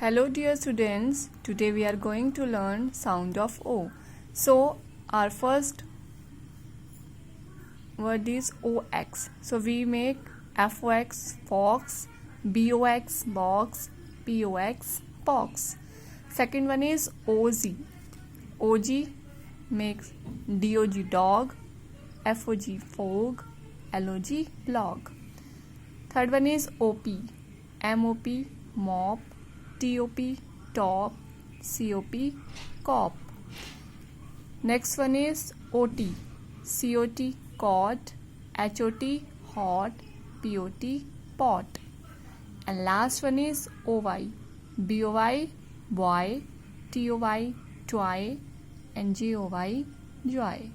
Hello dear students, today we are going to learn sound of O. So our first word is OX. So we make FOX fox, BOX box, POX pox. Second one is OG. OG makes DOG dog, FOG fog, LOG log. Third one is OP. MOP mop, TOP top, COP cop. Next one is OT. COT cot, HOT hot, POT pot. And last one is OY. BOY boy, TOY toy, and JOY joy.